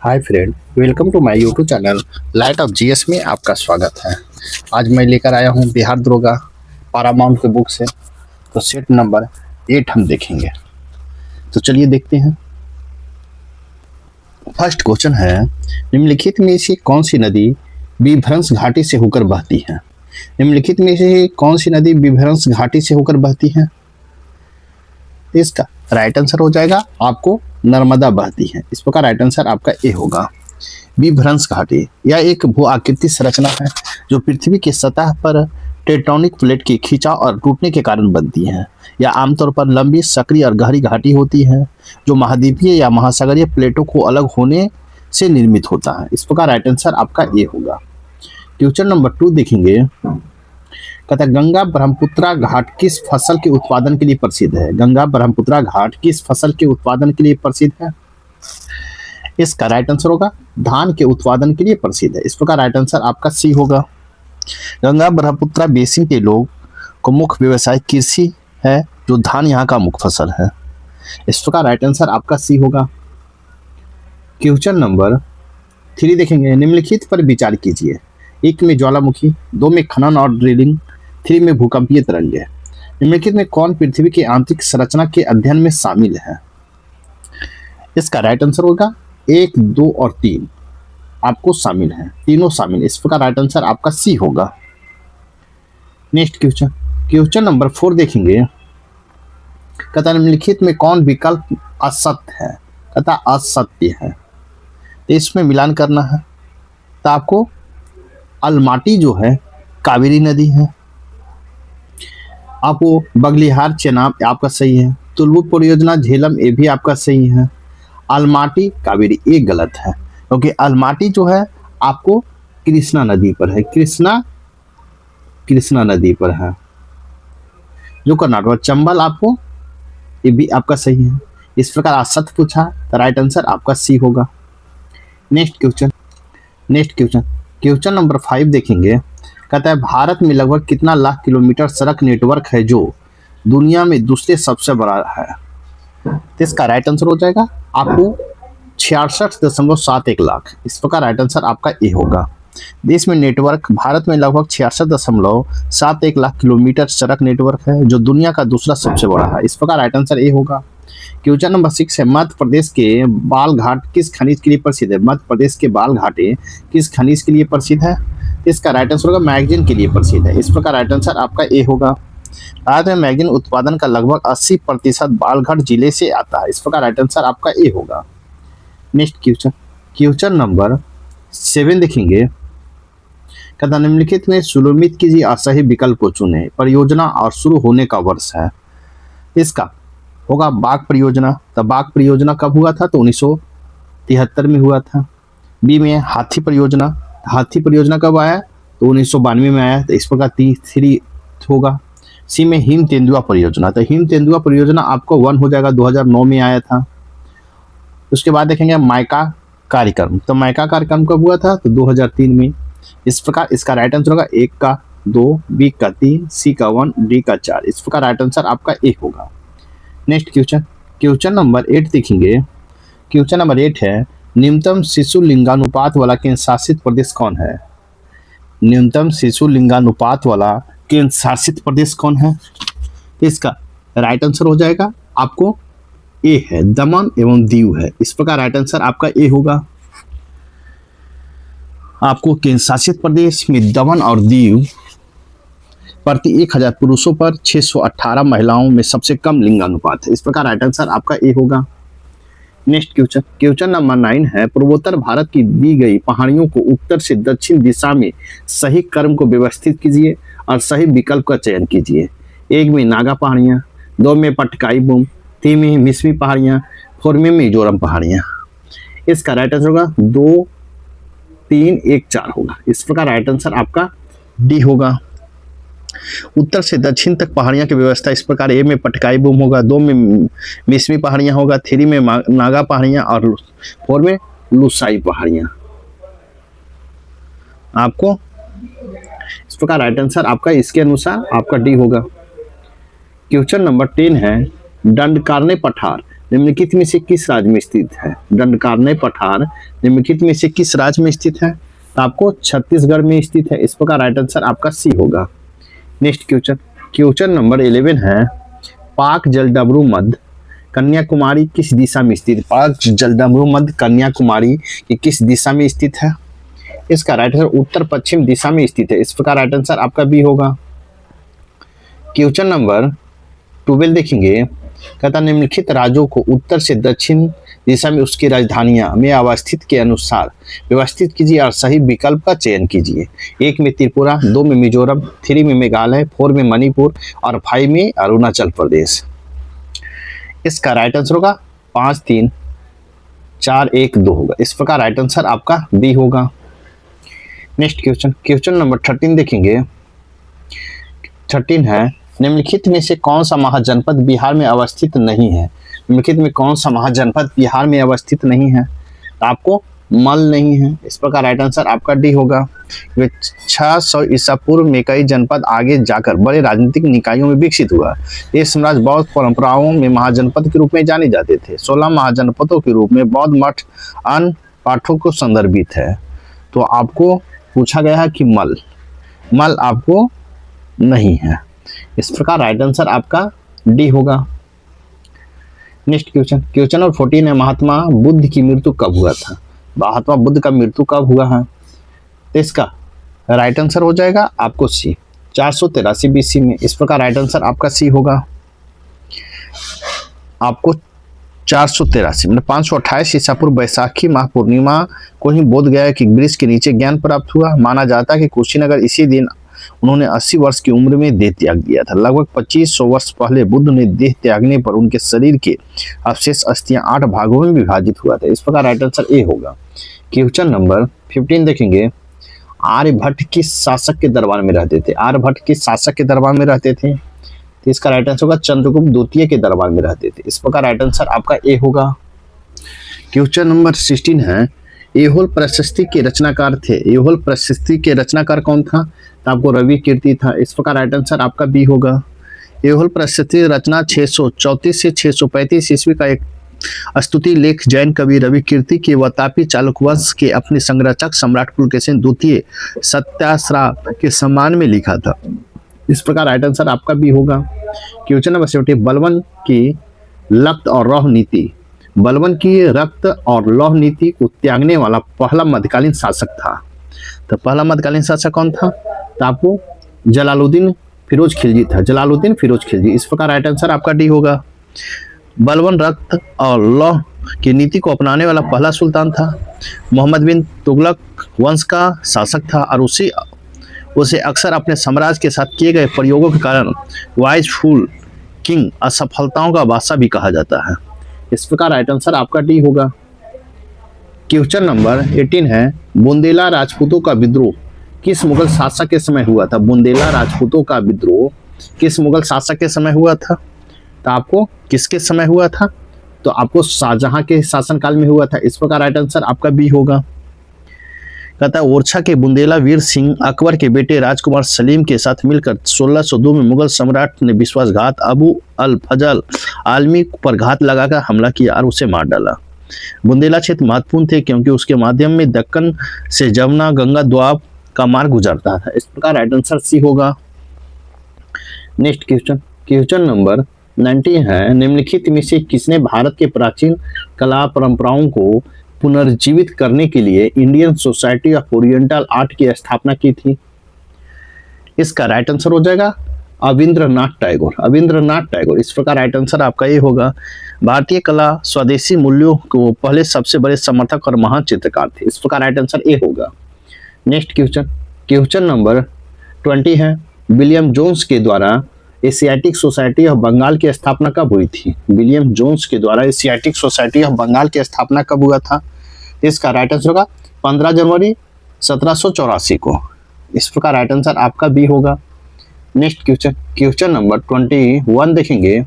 Hi friend, welcome to my YouTube channel light of GS में आपका स्वागत है। आज मैं लेकर आया हूँ बिहार दरोगा पारामाउंट के बुक से। तो सेट नंबर 8 हम देखेंगे। तो चलिए देखते हैं। फर्स्ट क्वेश्चन है, निम्नलिखित में से कौन सी नदी विभ्रंश घाटी से होकर बहती है? निम्नलिखित में से कौन सी नदी विभ्रंश घाटी से होकर बहती है? इसका राइट आंसर हो जाएगा आपको नर्मदा बहती है। इस प्रकार राइट आंसर आपका ए होगा। विभ्रंश घाटी यह एक भू आकृति संरचना है जो पृथ्वी की सतह पर टेक्टोनिक प्लेट के खिंचाव और टूटने के कारण बनती है। यह आमतौर पर लंबी, सक्रिय और गहरी घाटी होती है जो महाद्वीपीय या महासागरीय प्लेटों को अलग होने से निर्मित होता है। इस प्रकार राइट आंसर आपका ए होगा। क्वेश्चन नंबर 2 देखेंगे। कहता है, गंगा ब्रह्मपुत्रा घाट किस फसल के उत्पादन के लिए प्रसिद्ध है? गंगा ब्रह्मपुत्रा घाट किस फसल के उत्पादन के लिए प्रसिद्ध है? इसका राइट आंसर होगा धान के उत्पादन के लिए प्रसिद्ध है। इस प्रकार राइट आंसर आपका सी होगा। गंगा ब्रह्मपुत्रा बेसिन के लोग को मुख्य व्यवसाय कृषि है जो धान यहाँ का मुख्य फसल है। इस प्रकार राइट आंसर आपका सी होगा। क्वेश्चन नंबर 3 देखेंगे। निम्नलिखित पर विचार कीजिए। 1 में ज्वालामुखी, 2 में खनन और ड्रिलिंग, 3 में भूकंपीय तरंगे। निम्नलिखित में कौन पृथ्वी की आंतरिक संरचना के अध्ययन में शामिल है? इसका राइट आंसर होगा 1, 2 और 3 आपको शामिल है, तीनों शामिल। इस प्रकार राइट आंसर आपका सी होगा। नेक्स्ट क्वेश्चन, क्वेश्चन नंबर 4 देखेंगे। कहता है, निम्नलिखित में कौन विकल्प असत्य है? कहता असत्य है, तो इसमें मिलान करना है। तो आपको अलमाटी जो है कावेरी नदी है। आपको बगलिहार चेनाब आपका सही है। तुलबुक परियोजना झेलम ये भी आपका सही है। अलमाटी कावेरी ये गलत है क्योंकि अलमाटी जो है आपको कृष्णा नदी पर है। कृष्णा नदी पर है जो कर्नाटक। चंबल आपको ये भी आपका सही है। इस प्रकार असत्य पूछा तो राइट आंसर आपका सी होगा। नेक्स्ट क्वेश्चन क्वेश्चन नंबर 5 देखेंगे। कहता है, भारत में लगभग कितना लाख किलोमीटर सड़क नेटवर्क है जो दुनिया में दूसरे सबसे बड़ा है? तो इसका राइट आंसर हो जाएगा आपको 66.71 लाख। इस प्रकार राइट आंसर आपका ए होगा। देश में नेटवर्क भारत में लगभग 66.71 लाख किलोमीटर सड़क नेटवर्क है जो दुनिया का दूसरा सबसे बड़ा है। इस प्रकार राइट आंसर ए होगा। क्वेश्चन नंबर 6 है, मध्य प्रदेश के बाल घाट किस खनिज के लिए प्रसिद्ध है? मध्य प्रदेश के बाल घाटे किस खनिज के लिए प्रसिद्ध है? इसका राइट आंसर होगा मैग्नीज के लिए प्रसिद्ध है। इस प्रकार राइट आंसर आपका ए होगा। भारत में मैग्नीज उत्पादन का लगभग 80% बालघाट जिले से आता है। इस प्रकार राइट आंसर आपका ए होगा। नेक्स्ट क्वेश्चन नंबर 7 देखेंगे। कहता निम्नलिखित में सुलोमित कीजिए असही विकल्प को चुने। परियोजना और शुरू होने का वर्ष है। इसका होगा बाघ परियोजना। तो बाघ परियोजना कब हुआ था? तो 1973 में हुआ था। बी में हाथी परियोजना। हाथी परियोजना कब आया? तो 1992 में आया। तो इस प्रकार 3 होगा। सी में हिम तेंदुआ परियोजना। तो हिम तेंदुआ परियोजना आपको 1 हो जाएगा, 2009 में आया था। उसके बाद देखेंगे माइका कार्यक्रम। तो माइका कार्यक्रम कब हुआ था? तो 2003 में। इस प्रकार इसका राइट आंसर होगा 1 का 2, बी का 3, सी का 1, डी का 4। इस प्रकार राइट आंसर आपका ए होगा। नेक्स्ट क्वेश्चन नंबर 8 देखेंगे। क्वेश्चन नंबर 8 है, न्यूनतम शिशु लिंगानुपात वाला केंद्र शासित प्रदेश कौन है? न्यूनतम शिशु लिंगानुपात वाला केंद्र शासित प्रदेश कौन है? तो इसका राइट आंसर हो जाएगा आपको ए है, दमन एवं दीव है। इस प्रकार राइट आंसर आपका ए होगा। आपको केंद्र शासित प्रदेश में दमन और दीव प्रति 1000 पुरुषों पर 618 महिलाओं में सबसे कम लिंगानुपात है। इस प्रकार राइट आंसर आपका ए होगा। नेक्स्ट क्वेश्चन नंबर 9 है, पूर्वोत्तर भारत की दी गई पहाड़ियों को उत्तर से दक्षिण दिशा में सही क्रम को व्यवस्थित कीजिए और सही विकल्प का चयन कीजिए। 1 में नागा पहाड़ियाँ, 2 में पटकाई बूम, 3 में मिसमी पहाड़ियाँ, 4 में मिजोरम पहाड़ियाँ। इसका राइट आंसर होगा 2, 3, 1, 4 होगा। इस प्रकार राइट आंसर आपका डी होगा। उत्तर से दक्षिण तक पहाड़ियां की व्यवस्था इस प्रकार। ए में पटकाई बूम होगा, 2 में मिसमी पहाड़ियां होगा, 3 में नागा पहाड़ियां और 4 में लुसाई पहाड़ियां। आपको इस प्रकार राइट आंसर आपका इसके अनुसार आपका डी होगा। क्वेश्चन नंबर 10 है, दंडकारण्य पठार निम्नलिखित में से किस राज्य में स्थित है? दंडकारण्य पठार निम्नलिखित में से किस राज्य में स्थित है? तो आपको छत्तीसगढ़ में स्थित है। इस प्रकार राइट आंसर आपका सी होगा। नेक्स्ट क्वेश्चन, क्वेश्चन नंबर 11 है, पाक जलडमरू मध्य कन्याकुमारी किस दिशा में स्थित? पाक जलडमरू मध्य कन्याकुमारी की किस दिशा में स्थित है? इसका राइट आंसर उत्तर पश्चिम दिशा में स्थित है। इस प्रकार राइट आंसर आपका बी होगा। क्वेश्चन नंबर 12 देखेंगे, कहता निम्नलिखित राज्यों को उत्तर से दक्षिण दिशा में उसकी राजधानियां में अवस्थित के अनुसार व्यवस्थित कीजिए और सही विकल्प का चयन कीजिए। 1 में त्रिपुरा, 2 में मिजोरम, 3 में मेघालय, 4 में मणिपुर और 5 में अरुणाचल प्रदेश। इसका राइट आंसर होगा 5 3 4 1 2 होगा। इस प्रकार राइट आंसर आपका बी होगा। नेक्स्ट क्वेश्चन, क्वेश्चन नंबर 13 देखेंगे। 13 है, निम्नलिखित में से कौन सा महाजनपद बिहार में अवस्थित नहीं है? निम्नलिखित में कौन सा महाजनपद बिहार में अवस्थित नहीं है? तो आपको मल नहीं है। इस प्रकार राइट आंसर आपका डी होगा। 600 ईसा पूर्व में कई जनपद आगे जाकर बड़े राजनीतिक निकायों में विकसित हुआ। ये साम्राज्य बौद्ध परंपराओं में महाजनपद के रूप में जाने जाते थे। 16 महाजनपदों के रूप में बौद्ध मठ अन्य पाठों को संदर्भित है। तो आपको पूछा गया है कि मल आपको नहीं है। इस प्रकार राइट आंसर आपका डी होगा। नेक्स्ट क्वेश्चन, क्वेश्चन नंबर 14 है, महात्मा बुद्ध की मृत्यु कब हुआ था? महात्मा बुद्ध का मृत्यु कब हुआ है? तो इसका राइट आंसर हो जाएगा आपको सी, 483 BC में। इस प्रकार राइट आंसर आपका सी होगा। आपको 483 मतलब 528 ईसा पूर्व बैसाखी माह पूर्णिमा को ही बोध गया कि वृक्ष के नीचे ज्ञान प्राप्त हुआ। माना जाता है कि कुशीनगर इसी दिन उन्होंने 80 वर्ष की उम्र में देह त्याग दिया था। लगभग 2500 वर्ष पहले बुद्ध ने देह त्यागने पर उनके शरीर के अवशेष अस्थियां 8 भागों में विभाजित हुआ था। इस प्रकार राइट आंसर ए होगा। क्वेश्चन नंबर 15 देखेंगे, आर्यभट्ट किस शासक के दरबार में रहते थे? आर्यभट्ट किस शासक के दरबार में रहते थे? तो इसका राइट आंसर होगा चंद्रगुप्त द्वितीय के दरबार में रहते थे। इस प्रकार राइट आंसर आपका ए होगा। क्वेश्चन नंबर 16 है, ऐहोल प्रशस्ति के रचनाकार थे। ऐहोल प्रशस्ति के रचनाकार कौन था? तो आपको रवि कीर्ति था। इस प्रकार राइट आंसर आपका बी होगा। ऐहोल प्रशस्ति रचना 634 से 635 ईस्वी का एक स्तुति लेख जैन कवि रवि कीर्ति के वातापी चालुक्य वंश के अपने संरक्षक सम्राट पुलकेशिन द्वितीय सत्याश्रा के सम्मान में लिखा था। इस प्रकार राइट आंसर आपका बी होगा। क्वेश्चन नंबर 17, बलबन की रक्त और लौह नीति, बलबन की रक्त और लौह नीति को त्यागने वाला पहला मध्यकालीन शासक था। तो पहला मध्यकालीन शासक कौन था? तो आपको जलालुद्दीन फिरोज खिलजी था। जलालुद्दीन फिरोज खिलजी। इस प्रकार राइट आंसर आपका डी होगा। बलबन रक्त और लौह की नीति को अपनाने वाला पहला सुल्तान था। मोहम्मद बिन तुगलक वंश का शासक था और उसे अक्सर अपने साम्राज्य के साथ किए गए प्रयोगों के कारण वाइजफुल किंग असफलताओं का बादशाह भी कहा जाता है। इस प्रकार राइट आंसर आपका डी होगा। क्वेश्चन नंबर 18 है, बुंदेला राजपूतों का विद्रोह किस मुगल शासक के समय हुआ था? बुंदेला राजपूतों का विद्रोह किस मुगल शासक के समय हुआ था? तो आपको किसके समय हुआ था? तो आपको शाहजहां के शासनकाल में हुआ था। इस प्रकार राइट आंसर आपका बी होगा। कहता है ओरछा के बुंदेला वीर सिंह अकबर के बेटे राजकुमार सलीम के साथ मिलकर 1602 में मुगल सम्राट ने विश्वासघात अबू अल फजल आलमी पर घात लगाकर हमला किया और उसे मार डाला। बुंदेला क्षेत्र महत्वपूर्ण थे क्योंकि उसके माध्यम में दक्कन से जमुना गंगा द्वाब का मार्ग गुजरता था। इस प्रकार राइट आंसर सी होगा। नेक्स्ट क्वेश्चन, क्वेश्चन नंबर 19 है, निम्नलिखित में से किसने भारत के प्राचीन कला परंपराओं को पुनर्जीवित करने के लिए Indian society of oriental art की स्थापना की थी? इसका राइट आंसर हो जाएगा अविंद्रनाथ टैगोर। अविंद्रनाथ टैगोर। इस प्रकार राइट आंसर आपका ये होगा। भारतीय कला स्वदेशी मूल्यों को पहले सबसे बड़े समर्थक और महान चित्रकार थे। इस प्रकार राइट आंसर ए होगा। नेक्स्ट क्वेश्चन, क्वेश्चन नंबर 20 है, विलियम जोन्स के द्वारा एशियाटिक सोसाइटी ऑफ बंगाल की स्थापना कब हुई थी? विलियम जोन्स के द्वारा एशियाटिक सोसाइटी ऑफ बंगाल की स्थापना कब हुआ था? इसका राइट आंसर होगा 15 जनवरी 1784 को। इस प्रकार राइट आंसर आपका बी होगा। नेक्स्ट क्वेश्चन, क्वेश्चन नंबर 21 देखेंगे,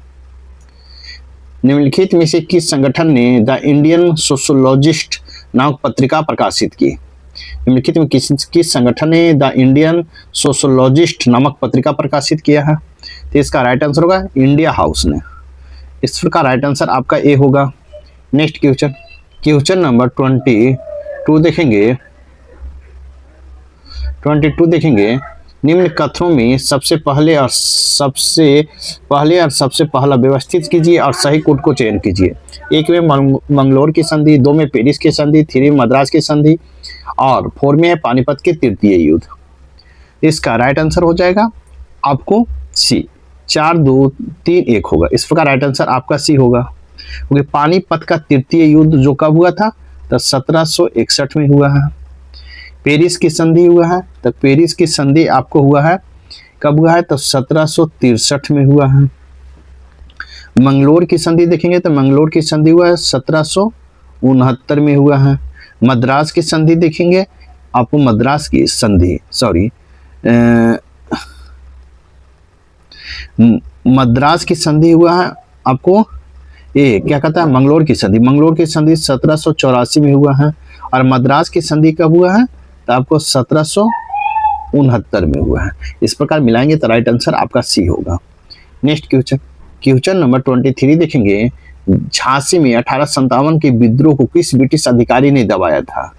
निम्नलिखित में से किस संगठन ने द इंडियन सोशोलॉजिस्ट नामक पत्रिका प्रकाशित की? निम्नलिखित में किस संगठन ने द इंडियन सोशोलॉजिस्ट नामक पत्रिका प्रकाशित किया है? तो इसका राइट आंसर होगा इंडिया हाउस ने। इस प्रकार राइट आंसर आपका ए होगा। नेक्स्ट क्वेश्चन, क्वेश्चन नंबर 22 देखेंगे। 22 देखेंगे, निम्न कथनों में सबसे पहले और सबसे पहला व्यवस्थित कीजिए और सही कोड को चयन कीजिए। 1 में मंगलोर की संधि, 2 में पेरिस की संधि, 3 में मद्रास की संधि और 4 में है पानीपत के तृतीय युद्ध। इसका राइट आंसर हो जाएगा आपको सी, 4 2 3 1 होगा। इस प्रकार राइट आंसर आपका सी होगा, क्योंकि पानीपत का तृतीय युद्ध जो कब हुआ था, तो 1761 में हुआ है। पेरिस की संधि हुआ है, तो पेरिस की संधि आपको हुआ है कब हुआ है, तो 1763 में हुआ है। मंगलोर की संधि देखेंगे तो मंगलोर की संधि हुआ है 1769 में हुआ है। मद्रास की संधि देखेंगे, आपको मद्रास की संधि मद्रास की संधि हुआ है आपको क्या कहता है, मंगलोर की संधि 1784 में हुआ है। और मद्रास की संधि कब हुआ है, तो आपको 1769 में हुआ है। इस प्रकार मिलाएंगे तो राइट आंसर आपका सी होगा। नेक्स्ट क्वेश्चन नंबर 23 देखेंगे। झांसी में 1857 के विद्रोह को किस ब्रिटिश अधिकारी ने दबाया था?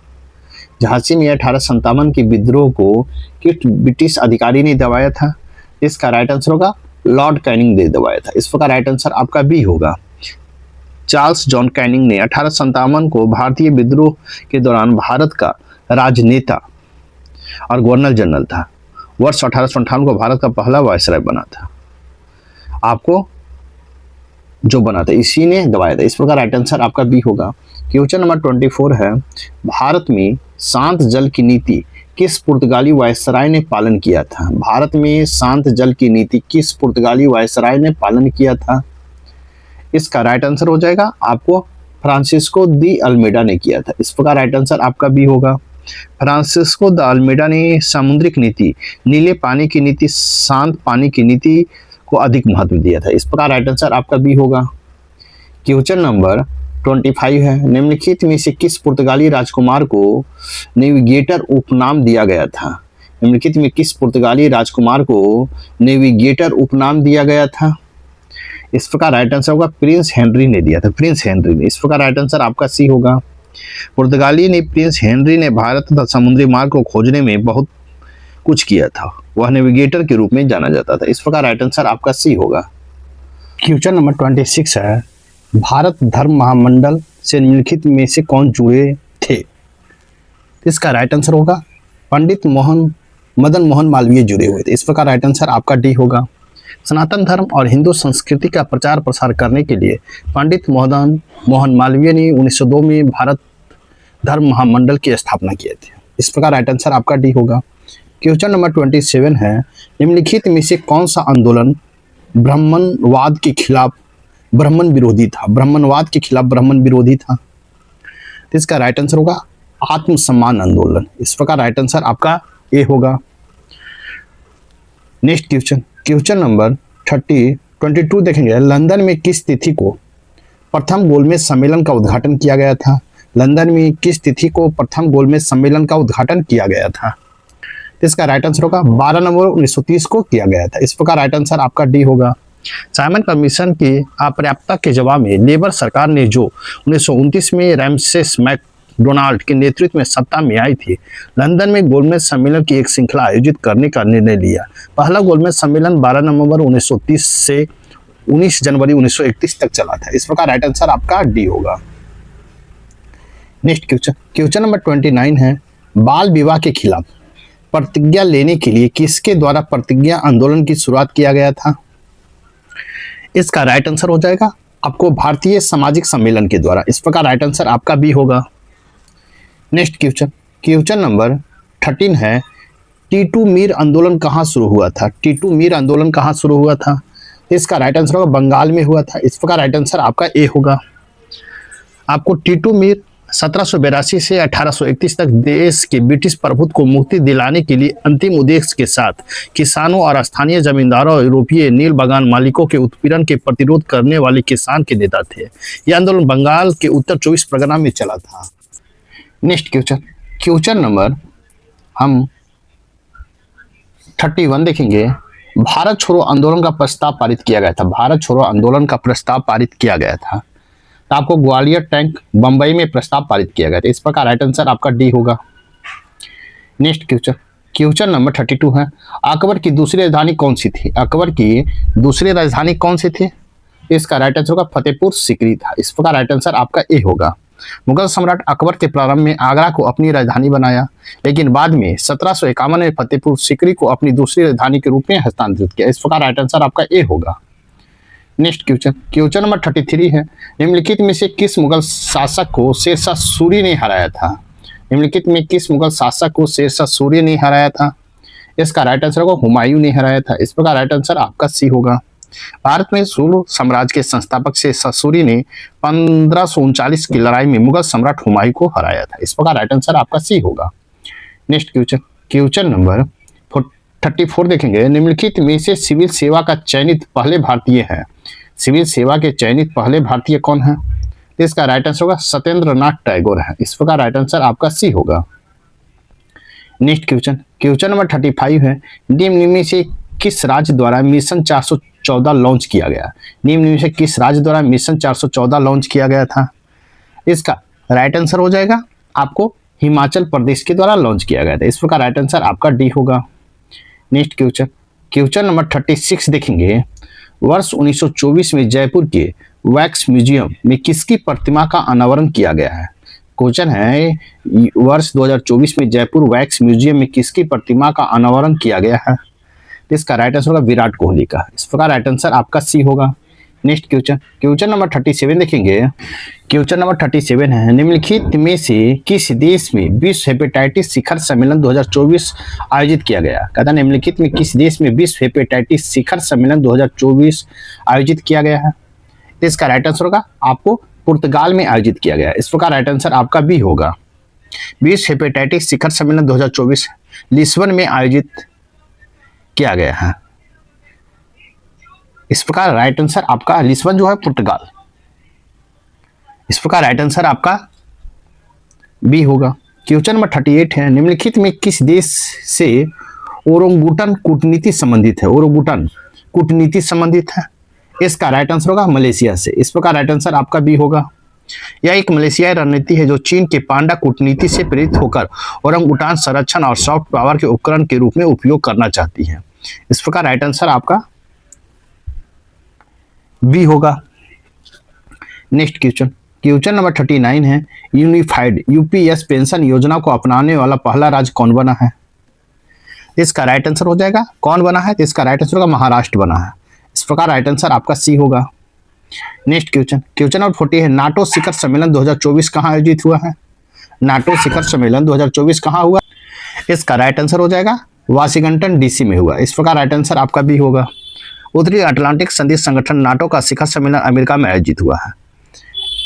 झांसी में 1857 के विद्रोह को किस ब्रिटिश अधिकारी ने दबाया था? इसका राइट आंसर होगा लॉर्ड कैनिंग ने दबाया था। इस प्रकार राइट आंसर आपका बी होगा। चार्ल्स जॉन कैनिंग ने 1857 को भारतीय विद्रोह के दौरान भारत का राजनेता और गवर्नर जनरल था। वर्ष 1858 को भारत का पहला वायसराय बना था, आपको जो बना था इसी ने दबाया था। इस प्रकार राइट आंसर आपका बी होगा। क्वेश्चन नंबर 24 है, भारत में शांत जल की नीति किस पुर्तगाली वायसराय ने पालन किया था? भारत में शांत जल की नीति किस पुर्तगाली वायसराय ने पालन किया था? इसका राइट आंसर हो जाएगा आपको फ्रांसिस्को दी अल्मेडा ने किया था। इस प्रकार राइट आंसर आपका बी होगा। फ्रांसिस्को द अल्मेडा ने सामुद्रिक नीति, नीले पानी की नीति, शांत पानी की नीति को अधिक महत्व दिया था। इस प्रकार राइट आंसर आपका बी होगा। क्वेश्चन नंबर 25 है, निम्नलिखित में से किस पुर्तगाली राजकुमार को नेविगेटर उपनाम दिया गया था? निम्नलिखित में किस पुर्तगाली राजकुमार को नेविगेटर उपनाम दिया गया था? इस प्रकार राइट आंसर होगा प्रिंस हेनरी ने दिया था, प्रिंस हेनरी ने। इस प्रकार राइट आंसर आपका सी होगा। पुर्तगाली ने प्रिंस हेनरी ने भारत तथा समुद्री मार्ग को खोजने में बहुत कुछ किया था, वह नेविगेटर के रूप में जाना जाता था। इस प्रकार राइट आंसर आपका सी होगा। क्वेश्चन नंबर 26 है, भारत धर्म महामंडल से निम्नलिखित में से कौन जुड़े थे? इसका राइट आंसर होगा पंडित मदन मोहन मालवीय जुड़े हुए थे। इस प्रकार राइट आंसर आपका डी होगा। सनातन धर्म और हिंदू संस्कृति का प्रचार प्रसार करने के लिए पंडित मदन मोहन मालवीय ने 1902 में भारत धर्म महामंडल की स्थापना किए थे। इस प्रकार राइट आंसर आपका डी होगा। क्वेश्चन नंबर 27 है, निम्नलिखित में से कौन सा आंदोलन ब्राह्मणवाद के खिलाफ ब्राह्मण विरोधी था? ब्राह्मणवाद के खिलाफ ब्राह्मण विरोधी था। तो इसका राइट आंसर होगा आत्मसम्मान आंदोलन। इस प्रकार राइट आंसर आपका ए होगा। नेक्स्ट क्वेश्चन नंबर 22 देखेंगे। लंदन में किस तिथि को प्रथम गोलमेज सम्मेलन का उद्घाटन किया गया था? लंदन में किस तिथि को प्रथम गोलमेज सम्मेलन का उद्घाटन किया गया था? इसका राइट आंसर होगा 12 नवंबर 1930 को किया गया था। इस प्रकार राइट आंसर आपका डी होगा। साइमन कमीशन की अपर्याप्तता के जवाब में लेबर सरकार ने जो 1929 में रैमसेस मैकडोनाल्ड के नेतृत्व में सत्ता में आई थी, लंदन में गोलमेज सम्मेलन की एक श्रृंखला आयोजित करने का निर्णय लिया। पहला गोलमेज सम्मेलन 12 नवंबर 1930 से 19 जनवरी 1931 तक चला था। इस प्रकार राइट आंसर आपका डी होगा। नेक्स्ट क्वेश्चन नंबर 29 है, बाल विवाह के खिलाफ प्रतिज्ञा लेने के लिए किसके द्वारा प्रतिज्ञा आंदोलन की शुरुआत किया गया था? इसका राइट आंसर हो जाएगा आपको भारतीय सामाजिक सम्मेलन के द्वारा। इस प्रकार राइट आंसर आपका बी होगा। नेक्स्ट क्वेश्चन नंबर 13 है, टीटू मीर आंदोलन कहाँ शुरू हुआ था? टीटू मीर आंदोलन कहाँ शुरू हुआ था? इसका राइट आंसर होगा बंगाल में हुआ था। इस प्रकार राइट आंसर आपका ए होगा। आपको टीटू मीर 1782 से 1831 तक देश के ब्रिटिश प्रभुत्व को मुक्ति दिलाने के लिए अंतिम उद्देश्य के साथ किसानों और स्थानीय जमींदारों और यूरोपीय नील बागान मालिकों के उत्पीड़न के प्रतिरोध करने वाले किसान के नेता थे। यह आंदोलन बंगाल के उत्तर 24 परगना में चला था। नेक्स्ट क्वेश्चन नंबर हम 31 देखेंगे। भारत छोड़ो आंदोलन का प्रस्ताव पारित किया गया था। भारत छोड़ो आंदोलन का प्रस्ताव पारित किया गया था, तो आपको ग्वालियर टैंक बंबई में प्रस्ताव पारित किया गया था। इस प्रकार राइट आंसर आपका डी होगा। नेक्स्ट क्वेश्चन, क्वेश्चन नंबर 32 है, अकबर की दूसरी राजधानी कौन सी थी? अकबर की दूसरी राजधानी कौन सी थी? इसका राइट आंसर होगा फतेहपुर सीकरी था। इस प्रकार राइट आंसर आपका ए होगा। मुगल सम्राट अकबर के प्रारंभ में आगरा को अपनी राजधानी बनाया, लेकिन बाद में 1751 में फतेहपुर सीकरी को अपनी दूसरी राजधानी के रूप में हस्तांतरित किया। इस प्रकार राइट आंसर आपका ए होगा। नेक्स्ट क्वेश्चन, क्वेश्चन नंबर 33 है, निम्नलिखित में से किस मुगल शासक को शेरशाह सूरी ने हराया था? निम्नलिखित में किस मुगल शासक को शेरशाह सूरी ने हराया था? इसका राइट आंसर होगा हुमायूं ने हराया था। इस प्रकार राइट आंसर आपका सी होगा। भारत में सूर साम्राज्य के संस्थापक शेरशाह सूरी ने 1539 की लड़ाई में मुगल सम्राट हुमायूं को हराया था। इस प्रकार राइट आंसर आपका सी होगा। नेक्स्ट क्वेश्चन, क्वेश्चन नंबर 34 देखेंगे, निम्नलिखित में से सिविल सेवा का चयनित पहले भारतीय है। सिविल सेवा के चयनित पहले भारतीय कौन है? इसका राइट आंसर होगा सत्येंद्र नाथ टैगोर है। इस प्रकार राइट आंसर आपका सी होगा। नेक्स्ट क्वेश्चन, क्वेश्चन नंबर 35 है, निम्न में से किस राज्य द्वारा मिशन 414 लॉन्च किया गया? निम्न में से किस राज्य द्वारा मिशन 414 लॉन्च किया गया था? इसका राइट आंसर हो जाएगा आपको हिमाचल प्रदेश के द्वारा लॉन्च किया गया था। इस प्रकार राइट आंसर आपका डी होगा। नेक्स्ट क्वेश्चन, क्वेश्चन नंबर 36 देखेंगे, वर्ष 1924 में जयपुर के वैक्स म्यूजियम में किसकी प्रतिमा का अनावरण किया गया है? क्वेश्चन है, वर्ष 2024 में जयपुर वैक्स म्यूजियम में किसकी प्रतिमा का अनावरण किया गया है? इसका राइट आंसर होगा विराट कोहली का। इस प्रकार राइट आंसर आपका सी होगा। नेक्स्ट क्वेश्चन, क्वेश्चन नंबर 37 देखेंगे। क्वेश्चन नंबर 37 है, निम्नलिखित में से किस देश में विश्व हेपेटाइटिस शिखर सम्मेलन 2024 आयोजित किया गया? कहता निम्नलिखित में किस देश में विश्व हेपेटाइटिस शिखर सम्मेलन 2024 आयोजित किया गया है? इसका राइट आंसर होगा आपको पुर्तगाल में आयोजित किया गया। इस प्रकार राइट आंसर आपका बी होगा। विश्व हेपेटाइटिस शिखर सम्मेलन 2024 लिस्बन में आयोजित किया गया है। इस प्रकार राइट आंसर आपका लिस्बन जो है पुर्तगाल। इस प्रकार राइट आंसर आपका बी होगा। क्वेश्चन नंबर 38 है, निम्नलिखित में किस देश से ओरंगुटन कूटनीति संबंधित है? ओरंगुटन कूटनीति संबंधित है। इसका राइट आंसर होगा मलेशिया से। इस प्रकार राइट आंसर आपका बी होगा। यह एक मलेशियाई रणनीति है जो चीन के पांडा कूटनीति से प्रेरित होकर ओरंगुटान संरक्षण और सॉफ्ट पावर के उपकरण के रूप में उपयोग करना चाहती है। इस प्रकार राइट आंसर आपका बी होगा। नेक्स्ट क्वेश्चन, क्वेश्चन नंबर 39 है, यूनिफाइड यूपीएस पेंशन योजना को अपनाने वाला पहला राज्य कौन बना है? इसका राइट आंसर हो जाएगा कौन बना है? तो इसका राइट आंसर होगा महाराष्ट्र बना है। इस प्रकार राइट आंसर आपका सी होगा। नेक्स्ट क्वेश्चन, क्वेश्चन नंबर 40 है, नाटो शिखर सम्मेलन 2024 कहाँ आयोजित हुआ है? नाटो शिखर सम्मेलन 2024 कहाँ हुआ? इसका राइट आंसर हो जाएगा वाशिंगटन डीसी में हुआ। इस प्रकार राइट आंसर आपका भी होगा। उत्तरी अटलांटिक संधि संगठन नाटो का शिखर सम्मेलन अमेरिका में आयोजित हुआ है।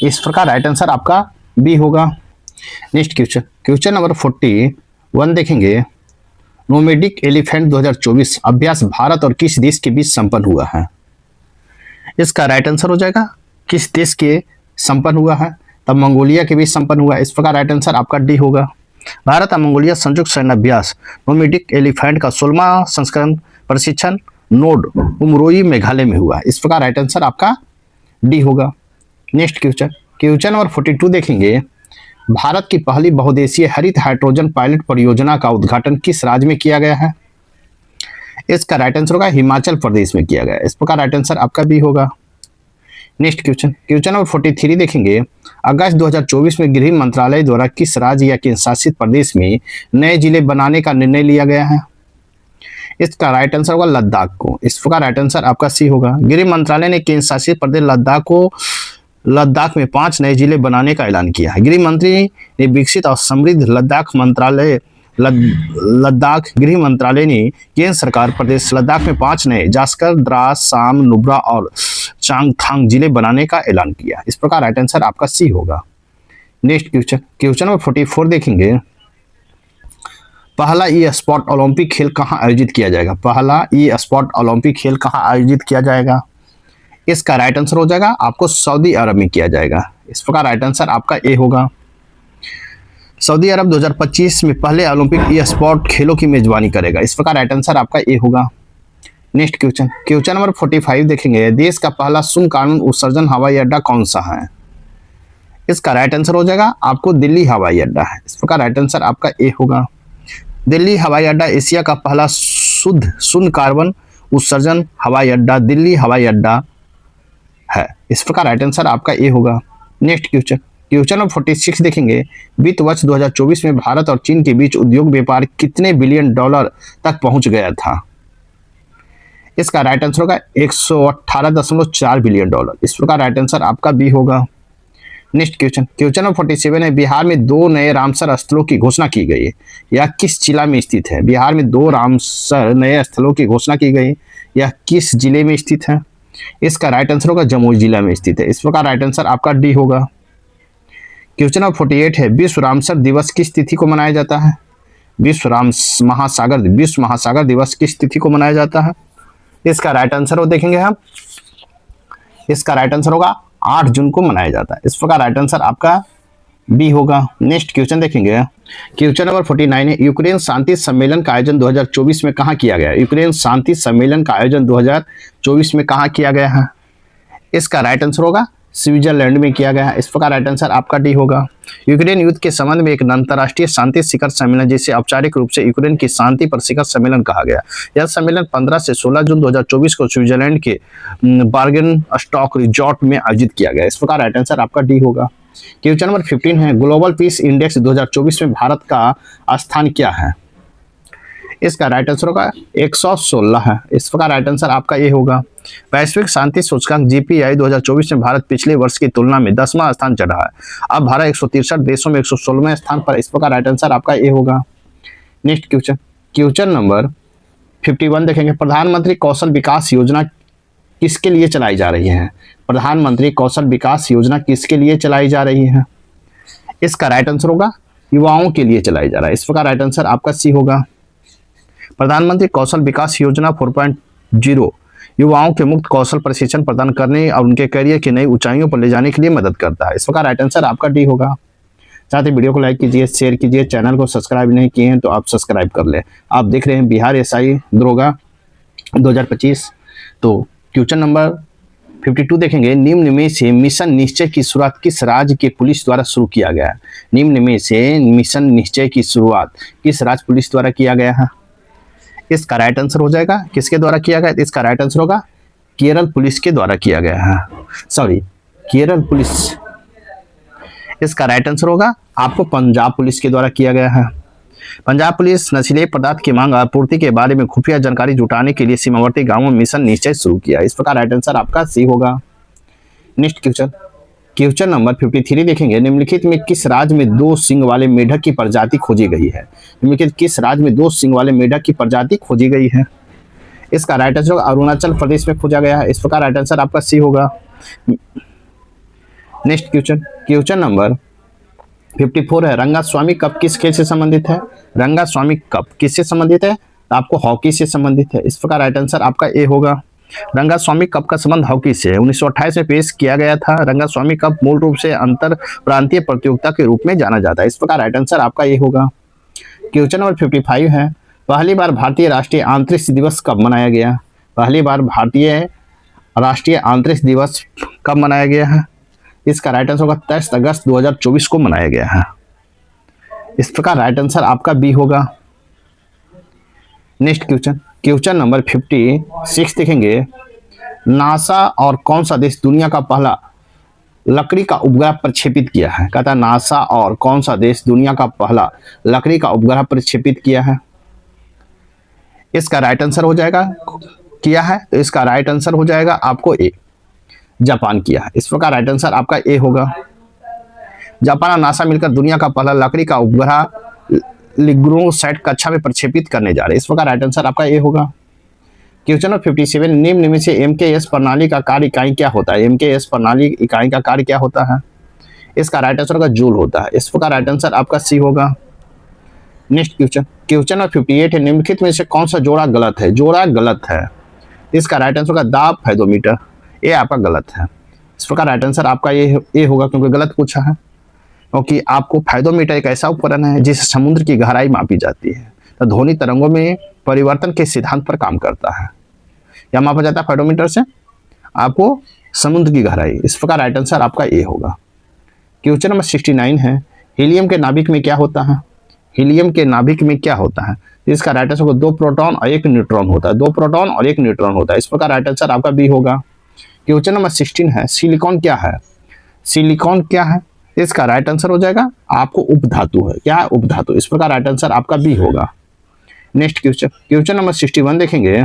इस प्रकार राइट आंसर आपका बी होगा। नेक्स्ट क्वेश्चन, क्वेश्चन नंबर 41 देखेंगे, नोमैडिक एलिफेंट 2024 अभ्यास भारत और किस देश के बीच संपन्न हुआ है? इसका राइट आंसर हो जाएगा किस देश के संपन्न हुआ है? तब मंगोलिया के बीच संपन्न हुआ। इस प्रकार राइट आंसर आपका डी होगा। भारत और मंगोलिया संयुक्त सैन्य अभ्यास नोमैडिक एलिफेंट का 16वां संस्करण प्रशिक्षण नोड उमरोई मेघालय में हुआ। इस प्रकार राइट आंसर आपका डी होगा। नेक्स्ट क्वेश्चन, क्वेश्चन नंबर 42 देखेंगे, भारत की पहली बहुउद्देशीय हरित हाइड्रोजन पायलट परियोजना का उद्घाटन किस राज्य में किया गया है? इसका राइट आंसर होगा हिमाचल प्रदेश में किया गया। इस प्रकार राइट आंसर आपका भी होगा। नेक्स्ट क्वेश्चन, क्वेश्चन नंबर 43 देखेंगे, अगस्त 2024 में गृह मंत्रालय द्वारा किस राज्य या केंद्र शासित प्रदेश में नए जिले बनाने का निर्णय लिया गया है? इसका राइट आंसर होगा लद्दाख को। इस प्रकार राइट आंसर आपका सी होगा। गृह मंत्रालय ने केंद्र शासित प्रदेश लद्दाख में 5 नए जिले बनाने का ऐलान किया है। गृह मंत्री ने विकसित और समृद्ध लद्दाख गृह मंत्रालय ने केंद्र सरकार प्रदेश लद्दाख में 5 नए जास्कर, द्रास, साम, नुब्रा और चांगथांग जिले बनाने का ऐलान किया। इस प्रकार राइट आंसर आपका सी होगा। नेक्स्ट क्वेश्चन, क्वेश्चन नंबर 44 देखेंगे, पहला ई स्पोर्ट ओलंपिक खेल कहाँ आयोजित किया जाएगा? पहला ई स्पोर्ट ओलंपिक खेल कहाँ आयोजित किया जाएगा? इसका राइट आंसर हो जाएगा आपको सऊदी अरब में किया जाएगा। इस प्रकार राइट आंसर आपका ए होगा। सऊदी अरब 2025 में पहले ओलंपिक ई स्पोर्ट खेलों की मेजबानी करेगा। इस प्रकार राइट आंसर आपका ए होगा। नेक्स्ट क्वेश्चन, क्वेश्चन नंबर 45 देखेंगे, देश का पहला शून्य कार्बन उत्सर्जन हवाई अड्डा कौन सा है? इसका राइट आंसर हो जाएगा आपको दिल्ली हवाई अड्डा है। इस प्रकार राइट आंसर आपका ए होगा। दिल्ली हवाई अड्डा एशिया का पहला शुद्ध शून्य कार्बन उत्सर्जन हवाई अड्डा दिल्ली हवाई अड्डा है। इस प्रकार राइट आंसर आपका ए होगा। नेक्स्ट क्वेश्चन, क्वेश्चन नंबर 46 देखेंगे, वित्त वर्ष 2024 में भारत और चीन के बीच उद्योग व्यापार कितने बिलियन डॉलर तक पहुंच गया था? इसका राइट आंसर होगा 118.4 बिलियन डॉलर। इस प्रकार राइट आंसर आपका बी होगा। नेक्स्ट क्वेश्चन, क्वेश्चन नंबर 47 है, बिहार में 2 नए रामसर स्थलों की घोषणा की गई है। यह किस जिला में स्थित है? बिहार में 2 रामसर नए स्थलों की घोषणा की गई, यह किस जिले में स्थित है? इसका राइट आंसर होगा जमुई जिला में स्थित है। इस प्रकार राइट आंसर आपका डी होगा। क्वेश्चन नंबर 48 है, विश्व रामसर दिवस किस तिथि को मनाया जाता है? विश्व महासागर दिवस किस तिथि को मनाया जाता है? इसका राइट आंसर हो देखेंगे हम, इसका राइट आंसर होगा 8 जून को मनाया जाता है। इस प्रकार राइट आंसर आपका बी होगा। नेक्स्ट क्वेश्चन देखेंगे, क्वेश्चन नंबर 49 है, यूक्रेन शांति सम्मेलन का आयोजन 2024 में कहाँ किया गया? यूक्रेन शांति सम्मेलन का आयोजन 2024 में कहाँ किया गया है? इसका राइट आंसर होगा स्विट्जरलैंड में किया गया है। इस प्रकार राइट आंसर आपका डी होगा। यूक्रेन युद्ध के संबंध में एक अंतर्राष्ट्रीय शांति शिखर सम्मेलन, जिसे औपचारिक रूप से यूक्रेन की शांति पर शिखर सम्मेलन कहा गया। यह सम्मेलन 15 से 16 जून 2024 को स्विट्जरलैंड के बार्गन स्टॉक रिजॉर्ट में आयोजित किया गया। इस प्रकार राइट आंसर आपका डी होगा। क्वेश्चन नंबर 15 है, ग्लोबल पीस इंडेक्स 2024 में भारत का स्थान क्या है? इसका राइट आंसर होगा 116 है। इस प्रकार राइट आंसर आपका ये होगा। वैश्विक शांति सूचकांक जीपीआई 2024 में भारत पिछले वर्ष की तुलना में 10वां स्थान चढ़ा है। अब भारत 163 देशों में 116वें स्थान पर। इस प्रकार राइट आंसर आपका ये होगा। नेक्स्ट क्वेश्चन, क्वेश्चन नंबर 51 देखेंगे, प्रधानमंत्री कौशल विकास योजना किसके लिए चलाई जा रही है? प्रधानमंत्री कौशल विकास योजना किसके लिए चलाई जा रही है? इसका राइट आंसर होगा युवाओं के लिए चलाई जा रहा है। इस प्रकार राइट आंसर आपका सी होगा। प्रधानमंत्री कौशल विकास योजना 4.0 युवाओं के मुक्त कौशल प्रशिक्षण प्रदान करने और उनके करियर की नई ऊंचाइयों पर ले जाने के लिए मदद करता है। इस प्रकार राइट आंसर आपका डी होगा। साथ ही वीडियो को लाइक कीजिए, शेयर कीजिए, चैनल को सब्सक्राइब नहीं किए हैं तो आप सब्सक्राइब कर लें। आप देख रहे हैं बिहार एसआई दरोगा 2025। तो क्वेश्चन नंबर 52 देखेंगे, निम्न में से मिशन निश्चय की शुरुआत किस राज्य के पुलिस द्वारा शुरू किया गया है? निम्न में से मिशन निश्चय की शुरुआत किस राज्य पुलिस द्वारा किया गया है? इसका राइट आंसर हो जाएगा किसके द्वारा किया गया? इसका राइट आंसर होगा केरल पुलिस के द्वारा किया गया है। Sorry, Kerala police. इसका राइट आंसर होगा आपको पंजाब पुलिस के द्वारा किया गया है। पंजाब पुलिस नशीले पदार्थ की मांग आपूर्ति के बारे में खुफिया जानकारी जुटाने के लिए सीमावर्ती गांवों में मिशन निश्चय शुरू किया। इस प्रकार राइट आंसर आपका सी होगा। नेक्स्ट क्वेश्चन, क्वेश्चन नंबर 53 देखेंगे, निम्नलिखित में किस राज्य में 2 सींग वाले मेढक की प्रजाति खोजी गई है? निम्नलिखित किस राज्य में 2 सींग वाले मेढक की प्रजाति खोजी गई है? इसका राइट आंसर अरुणाचल प्रदेश में खोजा गया है। इस प्रकार राइट आंसर आपका सी होगा। नेक्स्ट क्वेश्चन, क्वेश्चन नंबर 54 है, रंगास्वामी कप किस खेल से संबंधित है? रंगास्वामी कप किससे संबंधित है? आपको हॉकी से संबंधित है। इस प्रकार राइट आंसर आपका ए होगा। रंगास्वामी कप का संबंध हॉकी से 1928 में पेश किया गया था। रंगास्वामी कप मूल रूप से अंतर प्रांतीय प्रतियोगिता के रूप में जाना जाता है। इस प्रकार राइट आंसर आपका ये होगा। क्वेश्चन नंबर 55 है, पहली बार भारतीय राष्ट्रीय अंतरिक्ष दिवस कब मनाया गया? पहली बार भारतीय राष्ट्रीय अंतरिक्ष दिवस कब मनाया गया है? इसका राइट आंसर होगा 23 अगस्त 2024 को मनाया गया है। इस प्रकार राइट आंसर आपका बी होगा। नेक्स्ट क्वेश्चन, क्वेश्चन नंबर 56 देखेंगे, नासा और कौन सा देश दुनिया का पहला लकड़ी का उपग्रह प्रक्षेपित किया है? कहता है नासा और कौन सा देश दुनिया का पहला लकड़ी का उपग्रह प्रक्षेपित किया है? इसका राइट आंसर हो जाएगा किया है, तो इसका राइट आंसर हो जाएगा आपको ए, जापान किया है। इस प्रकार राइट आंसर आपका ए होगा। जापान और नासा मिलकर दुनिया का पहला लकड़ी का उपग्रह लिग्रोसैट कक्षा में प्रक्षेपित करने जा रहे हैं। इस प्रकार राइट आंसर आपका ए होगा। क्वेश्चन नंबर 57, निम्न में से एमकेएस प्रणाली का कार्य इकाई क्या होता है? एमकेएस प्रणाली इकाई का कार्य क्या होता है? इसका राइट आंसर होगा जूल होता है। इस प्रकार राइट आंसर आपका सी होगा। नेक्स्ट क्वेश्चन, क्वेश्चन नंबर 58 है, निम्नलिखित में से कौन सा जोड़ा गलत है? जोड़ा गलत है। इसका राइट आंसर होगा दाब फेदोमीटर। ये आपका गलत है। इस प्रकार राइट आंसर आपका ये होगा, क्योंकि गलत पूछा है। क्योंकि आपको फेदोमीटर एक ऐसा उपकरण है जिससे समुद्र की गहराई मापी जाती है, तो ध्वनि तरंगों में परिवर्तन के सिद्धांत पर काम करता है। क्या मापा जाता है फाइटोमीटर से? आपको समुद्र की गहराई। इस प्रकार राइट आंसर आपका ए होगा। क्वेश्चन नंबर 69 है, हीलियम के नाभिक में क्या होता है? हीलियम के नाभिक में क्या होता है? इसका राइट आंसर होगा 2 प्रोटॉन और 1 न्यूट्रॉन होता है। 2 प्रोटॉन और 1 न्यूट्रॉन होता है। इस प्रकार राइट आंसर आपका बी होगा। क्वेश्चन नंबर 16 है, सिलिकॉन क्या है? सिलिकॉन क्या है? इसका राइट आंसर हो जाएगा आपको उपधातु है। क्या है? उपधातु। इस प्रकार राइट आंसर आपका बी होगा। नेक्स्ट क्वेश्चन नंबर 61 देखेंगे।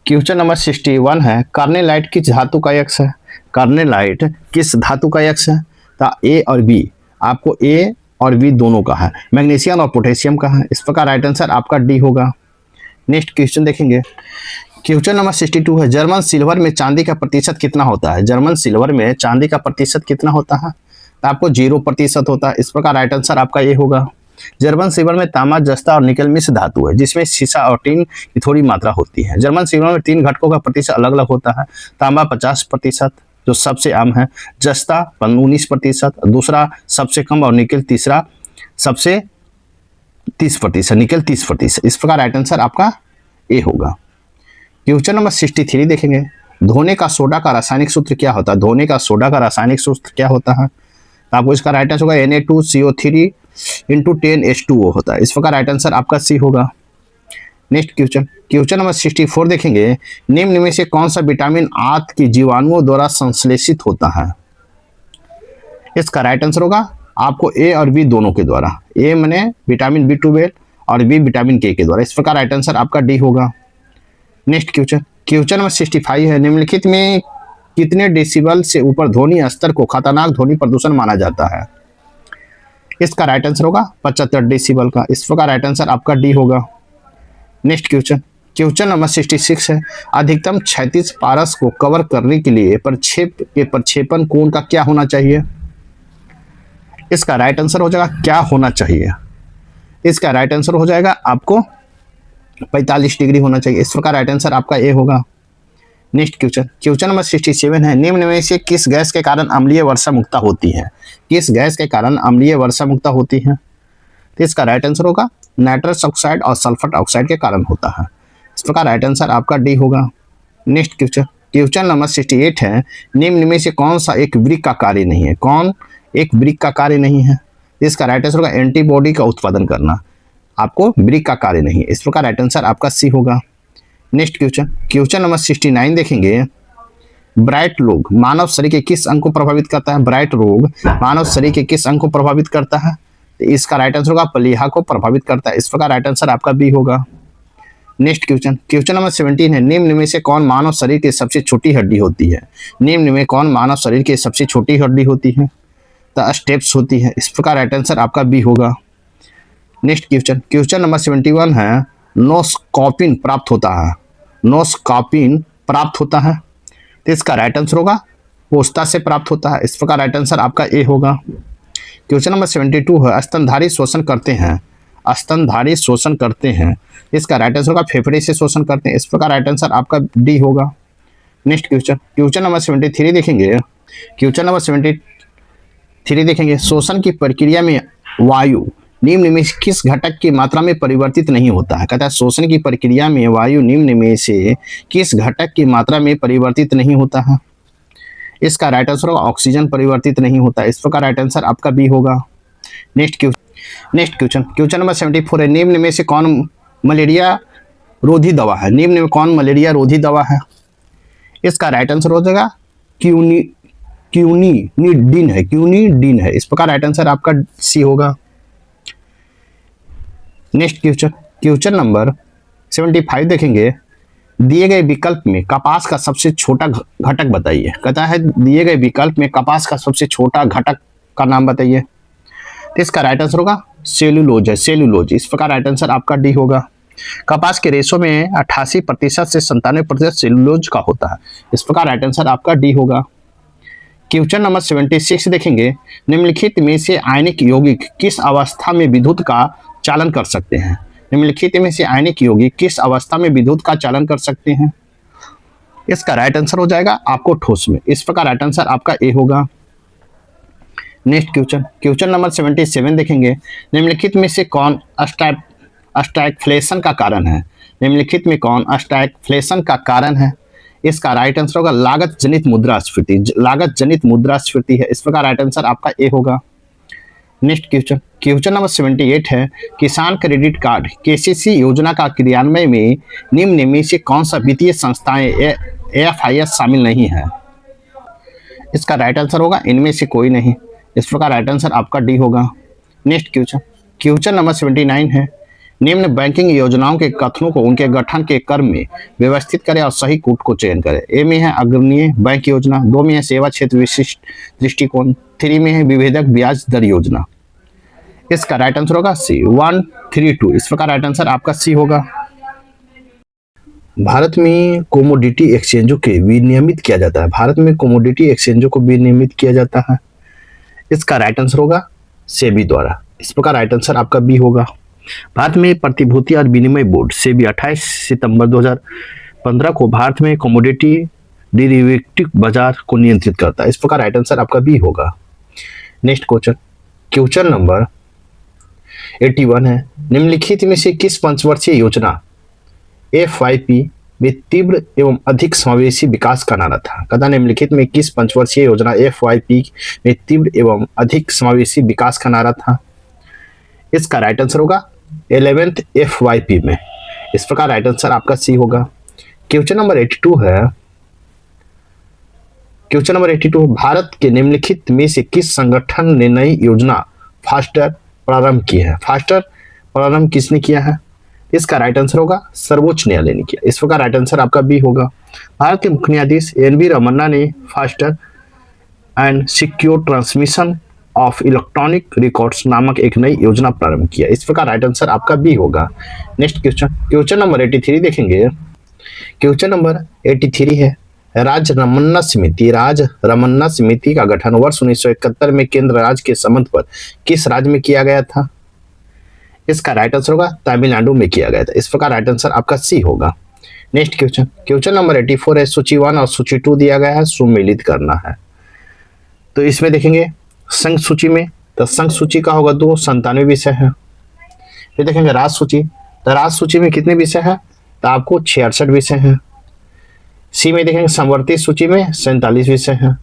क्वेश्चन नंबर 61 है, कार्नेलाइट किस धातु का यक्ष है? कार्नेलाइट किस धातु का यक्ष है? तो ए और बी, आपको ए और बी दोनों का है। मैग्नीशियम और पोटेशियम का है। इस प्रकार राइट आंसर आपका डी होगा। नेक्स्ट क्वेश्चन देखेंगे। क्वेश्चन नंबर 62 है, जर्मन सिल्वर में चांदी का प्रतिशत कितना होता है? जर्मन सिल्वर में चांदी का प्रतिशत कितना होता है? तो आपको 0% होता है। इस प्रकार राइट आंसर आपका ये होगा। जर्मन सिल्वर में तांबा, जस्ता और निकल मिश्र धातु है, जिसमें सीसा और टीन की थोड़ी मात्रा होती है। जर्मन सिल्वर में 3 घटकों का प्रतिशत अलग अलग होता है। तांबा 50%, जो सबसे आम है, जस्ता 19%, दूसरा सबसे कम, और निकल तीसरा सबसे 30%, निकल 30%। इस प्रकार राइट आंसर आपका ए होगा। क्वेश्चन नंबर 63 देखेंगे। धोने का सोडा का रासायनिक सूत्र क्या होता है? धोने का सोडा का रासायनिक सूत्र क्या होता है? तो आपको इसका राइट आंसर होगा Na2CO3 × 10H2O होता है। इस प्रकार राइट आंसर आपका सी होगा। नेक्स्ट क्वेश्चन नंबर 64 देखेंगे। निम्न में से कौन सा विटामिन आंत की जीवाणुओं द्वारा संश्लेषित होता है? इसका राइट आंसर होगा आपको ए और बी दोनों के द्वारा। ए माने विटामिन B12 और बी विटामिन के द्वारा। इस प्रकार राइट आंसर आपका डी होगा। नेक्स्ट क्वेश्चन नंबर 65 है, निम्नलिखित में कितने डेसिबल से ऊपर ध्वनि स्तर को खतरनाक ध्वनि प्रदूषण माना जाता है? इसका राइट आंसर होगा 75 डेसिबल का। इस प्रकार राइट आंसर आपका डी होगा। नेक्स्ट क्वेश्चन नंबर 66 है, अधिकतम क्षैतिज पारस को कवर करने के लिए प्रक्षेपण कोण का क्या होना चाहिए? इसका राइट आंसर हो जाएगा क्या होना चाहिए? इसका राइट आंसर हो जाएगा आपको 45 डिग्री होना चाहिए। इस प्रकार राइट आंसर आपका ए होगा। नेक्स्ट क्वेश्चन नंबर 67 है, निम्न में से किस गैस के कारण अम्लीय वर्षा मुक्ता होती है? किस गैस के कारण अम्लीय वर्षा मुक्ता होती है? तो इसका राइट आंसर होगा नाइट्रस ऑक्साइड और सल्फर ऑक्साइड के कारण होता है। इस प्रकार राइट आंसर आपका डी होगा। नेक्स्ट क्वेश्चन नंबर 68 है, निम्न में से कौन सा एक वृक्क का कार्य नहीं है? कौन एक वृक्क का कार्य नहीं है? इसका राइट आंसर होगा एंटीबॉडी का उत्पादन करना। आपको वृक्क का कार्य नहीं है। इस प्रकार राइट आंसर आपका सी होगा। नेक्स्ट क्वेश्चन नंबर 69 देखेंगे। ब्राइट रोग मानव शरीर के किस अंग को प्रभावित करता है? ब्राइट रोग मानव शरीर के किस अंग को प्रभावित करता है? तो इसका राइट आंसर होगा प्लीहा को प्रभावित करता है। इस प्रकार राइट आंसर आपका बी होगा। नेक्स्ट क्वेश्चन नंबर 17 है, निम्न में से कौन मानव शरीर की सबसे छोटी हड्डी होती है? निम्न में कौन मानव शरीर की सबसे छोटी हड्डी होती है? तो स्टेप्स होती है। इस प्रकार राइट आंसर आपका बी होगा। नेक्स्ट क्वेश्चन नंबर 71 है, नोस्कॉपिन प्राप्त होता है। नोस्कॉपिन प्राप्त होता है। तो इसका राइट आंसर होगा कोष्ठा से प्राप्त होता है। इस प्रकार राइट आंसर आपका ए होगा। क्वेश्चन नंबर 72 है, स्तनधारी शोषण करते हैं। स्तनधारी शोषण करते हैं। इसका राइट आंसर होगा फेफड़े से शोषण करते हैं। इस प्रकार राइट आंसर आपका डी होगा। नेक्स्ट क्वेश्चन नंबर 73 देखेंगे। क्वेश्चन नंबर 73 देखेंगे, शोषण की प्रक्रिया में वायु निम्न में किस घटक की मात्रा में परिवर्तित नहीं होता है? कहता है शोषण की प्रक्रिया में वायु निम्न में से किस घटक की मात्रा में परिवर्तित नहीं होता है? इसका राइट आंसर होगा ऑक्सीजन परिवर्तित नहीं होता। इस प्रकार राइट आंसर आपका बी होगा। नेक्स्ट क्वेश्चन नंबर 74 है, निम्न में से कौन मलेरिया रोधी दवा है? निम्न में कौन मलेरिया रोधी दवा है? इसका राइट आंसर हो जाएगा क्यूनिडीन है। इस प्रकार राइट आंसर आपका सी होगा। नेक्स्ट क्वेश्चन नंबर 75 देखेंगे। दिए गए विकल्प में कपास का सबसे छोटा घटक बताइए। कहता है दिए गए विकल्प में कपास का सबसे छोटा घटक का नाम बताइए। तो इसका राइट आंसर होगा सेल्यूलोज है। सेल्यूलोज। इस प्रकार राइट आंसर आपका डी होगा। कपास के रेशों में 88% से 97% सेल्यूलोज का होता है। इस प्रकार राइट आंसर आपका डी होगा। क्वेश्चन नंबर 76 देखेंगे। निम्नलिखित में से आयनिक यौगिक किस अवस्था में विद्युत का चालन कर सकते हैं? निम्नलिखित में से आयनिक यौगिक किस अवस्था में विद्युत का चालन कर सकते हैं? इसका राइट आंसर हो जाएगा आपको ठोस में। इस प्रकार राइट आंसर आपका ए होगा। नेक्स्ट क्वेश्चन नंबर 77 देखेंगे। निम्नलिखित में से कौन स्टैगफ्लेशन का कारण है? निम्नलिखित में कौन स्टैगफ्लेशन का कारण है? इसका राइट आंसर होगा लागत जनित मुद्रास्फीति। लागत जनित मुद्रास्फीति है, इस प्रकार राइट आंसर आपका ए होगा। नेक्स्ट क्वेश्चन, क्वेश्चन नंबर 78 है किसान क्रेडिट कार्ड केसीसी योजना का क्रियान्वयन में निम्न में से कौन सा वित्तीय संस्थाएं एफआईएस शामिल नहीं है? इसका राइट आंसर होगा इनमें से कोई नहीं, इस प्रकार राइट आंसर आपका डी होगा। नेक्स्ट क्वेश्चन, क्वेश्चन नंबर 79 है निम्न बैंकिंग योजनाओं के कथनों को उनके गठन के क्रम में व्यवस्थित करें और सही कूट को चयन करें। ए में है अग्रणीय बैंक योजना, 2 में है सेवा क्षेत्र विशिष्ट दृष्टिकोण, 3 में है विभेदक ब्याज दर योजना। इसका राइट आंसर होगा सी 1, 3, 2, इस प्रकार राइट आंसर आपका सी होगा। भारत में कमोडिटी एक्सचेंजों के विनियमित किया जाता है। भारत में कमोडिटी एक्सचेंजों को विनियमित किया जाता है, इसका राइट आंसर होगा सेबी द्वारा, इस प्रकार राइट आंसर आपका बी होगा। भारत में प्रतिभूति और विनिमय बोर्ड सेबी 28 सितंबर 2015 को भारत में कमोडिटी डेरिवेटिव बाजार को नियंत्रित करता है, इस प्रकार राइट आंसर आपका बी होगा। नेक्स्ट क्वेश्चन, क्वेश्चन नंबर 81 है निम्नलिखित में से किस पंचवर्षीय योजना एफवाईपी में तीव्र एवं अधिक समावेशी विकास का नारा था? कथा निम्नलिखित में किस पंचवर्षीय योजना एफवाईपी में तीव्र एवं अधिक समावेशी विकास का नारा था? इसका राइट आंसर होगा 11th एफवाईपी में, इस प्रकार राइट आंसर आपका सी होगा। क्वेश्चन नंबर 82 है क्वेश्चन नंबर 82 भारत के निम्नलिखित में से किस संगठन ने नई योजना फास्टर प्रारंभ की है? फास्टर प्रारंभ किसने किया है? इसका राइट आंसर होगा सर्वोच्च न्यायालय ने किया, इस प्रकार राइट आंसर आपका बी होगा। भारत के मुख्य न्यायाधीश एन.वी. रमन्ना ने faster and secure transmission of electronic records नामक एक नई योजना प्रारंभ किया, इस प्रकार राइट आंसर आपका बी होगा। नेक्स्ट क्वेश्चन, क्वेश्चन नंबर 83 देखेंगे। क्वेश्चन नंबर 83 है राज्य रमन्ना समिति। राज्य रमन्ना समिति का गठन वर्ष 1971 में केंद्र राज्य के संबंध पर किस राज्य में किया गया था? इसका राइट आंसर होगा तमिलनाडु में किया गया था, इस प्रकार राइट आंसर आपका सी होगा। नेक्स्ट क्वेश्चन, क्वेश्चन नंबर 84 है सूची 1 और सूची 2 दिया गया है, सुमेलित करना है। तो इसमें देखेंगे संघ सूची में, तो संघ सूची का होगा 297 विषय है। फिर देखेंगे राज्य सूची, तो राज्य सूची में कितने विषय है? तो आपको 66 विषय है। सी में देखेंगे संवर्ती सूची में 47 विषय है।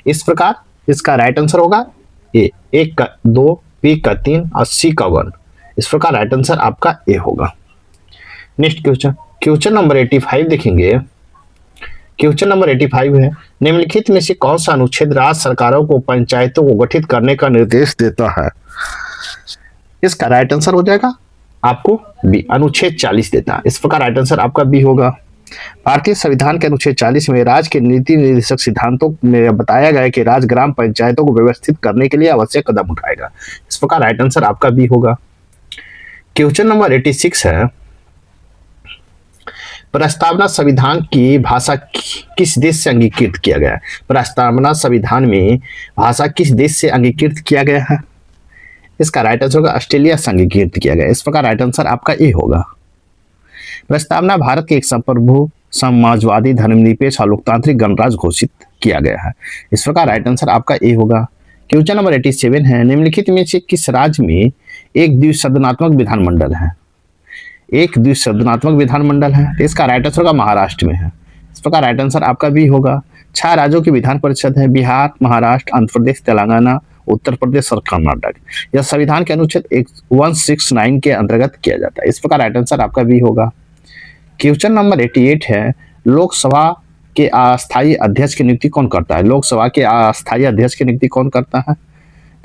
इस प्रकार इसका राइट आंसर होगा ए, 1 का 2, बी का 3 और सी का 1, इस प्रकार राइट आंसर आपका ए होगा। नेक्स्ट क्वेश्चन, क्वेश्चन नंबर 85 देखेंगे। क्वेश्चन नंबर 85 है निम्नलिखित में से कौन सा अनुच्छेद राज्य सरकारों को पंचायतों को गठित करने का निर्देश देता है? इसका राइट आंसर हो जाएगा आपको बी, अनुच्छेद 40 देता है, इस प्रकार राइट आंसर आपका बी होगा। भारतीय संविधान के अनुच्छेद 40 में राज्य के नीति निर्देशक सिद्धांतों में बताया गया है कि राज्य ग्राम पंचायतों को व्यवस्थित करने के लिए आवश्यक कदम उठाएगा, इस प्रकार राइट आंसर आपका बी होगा। क्वेश्चन नंबर 86 है प्रस्तावना संविधान की भाषा किस देश से अंगीकृत किया गया है? प्रस्तावना संविधान में भाषा किस देश से अंगीकृत किया गया है? इसका राइट आंसर होगा ऑस्ट्रेलिया से अंगीकृत किया गया, इस प्रकार राइट आंसर आपका ए होगा। प्रस्तावना भारत के एक संप्रभु समाजवादी धर्मनिरपेक्ष और लोकतांत्रिक गणराज्य घोषित किया गया है, इस प्रकार राइट आंसर आपका ए होगा। क्वेश्चन नंबर 87 है निम्नलिखित में से किस राज्य में एक द्विसदनात्मक विधानमंडल है? एक द्विसदनात्मक विधानमंडल है, तो इसका राइट आंसर होगा महाराष्ट्र में है, इस प्रकार राइट आंसर आपका भी होगा। 6 राज्यों की विधान परिषद है, बिहार, महाराष्ट्र, आंध्र प्रदेश, तेलंगाना, उत्तर प्रदेश और कर्नाटक। यह संविधान के अनुच्छेद 169 के अंतर्गत किया जाता है, इस प्रकार राइट आंसर आपका भी होगा। क्वेश्चन नंबर 88 है लोकसभा के अस्थायी अध्यक्ष की नियुक्ति कौन करता है? लोकसभा के अस्थायी अध्यक्ष की नियुक्ति कौन करता है?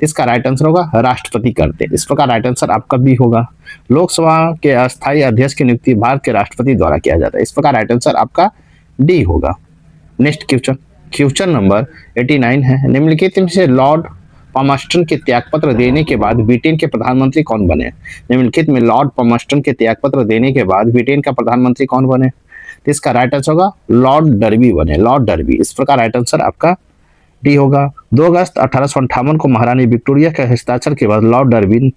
इसका राइट आंसर होगा राष्ट्रपति करते हैं, इस प्रकार राइट आंसर आपका भी होगा। लोकसभा के अस्थायी अध्यक्ष की नियुक्ति भारत के राष्ट्रपति द्वारा किया जाता है, इस प्रकार राइट आंसर आपका डी होगा। नेक्स्ट क्वेश्चन, क्वेश्चन नंबर 89 है निम्नलिखित में से लॉर्ड पामस्टन के त्यागपत्र देने के बाद ब्रिटेन के प्रधानमंत्री कौन बने? निम्नलिखित में लॉर्ड पामस्टन के त्यागपत्र देने के बाद ब्रिटेन का प्रधानमंत्री कौन बने? तो इसका राइट आंसर होगा लॉर्ड डर्बी बने, लॉर्ड डर्बी, इस प्रकार राइट आंसर आपका डी होगा। 2 अगस्त 1858 को महारानी विक्टोरिया के हस्ताक्षर के बाद लॉर्ड डर्बी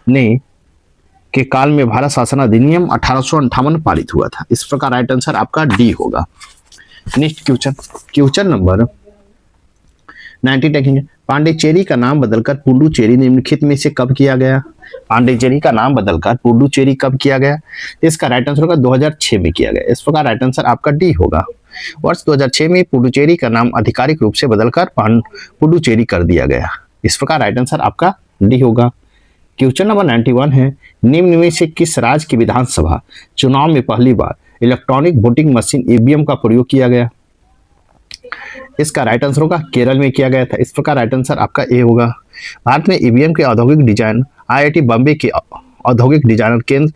ने के काल में भारत शासन अधिनियम 1858 पारित हुआ था, इस प्रकार राइट आंसर आपका डी होगा। नेक्स्ट क्वेश्चन, क्वेश्चन नंबर 90 देखेंगे। पांडिचेरी का नाम बदलकर पुडुचेरी निम्नलिखित में से कब किया गया? पांडिचेरी का नाम बदलकर पुडुचेरी कब किया गया? इसका राइट आंसर होगा 2006 में किया गया। इस प्रकार राइट आंसर आपका डी होगा। वर्ष 2006 में पुडुचेरी का नाम आधिकारिक रूप से बदलकर पुडुचेरी कर दिया गया। इस प्रकार राइट आंसर आपका डी होगा। क्वेश्चन नंबर 91 है, निम्न में से किस राज्य की विधानसभा चुनाव में पहली बार इलेक्ट्रॉनिक वोटिंग मशीन ईवीएम का प्रयोग किया गया? इसका राइट आंसर होगा केरल में किया गया था। इस प्रकार राइट आंसर आपका ए होगा। भारत में ईवीएम के औद्योगिक डिजाइन आईआईटी बॉम्बे के औद्योगिक डिजाइनर केंद्र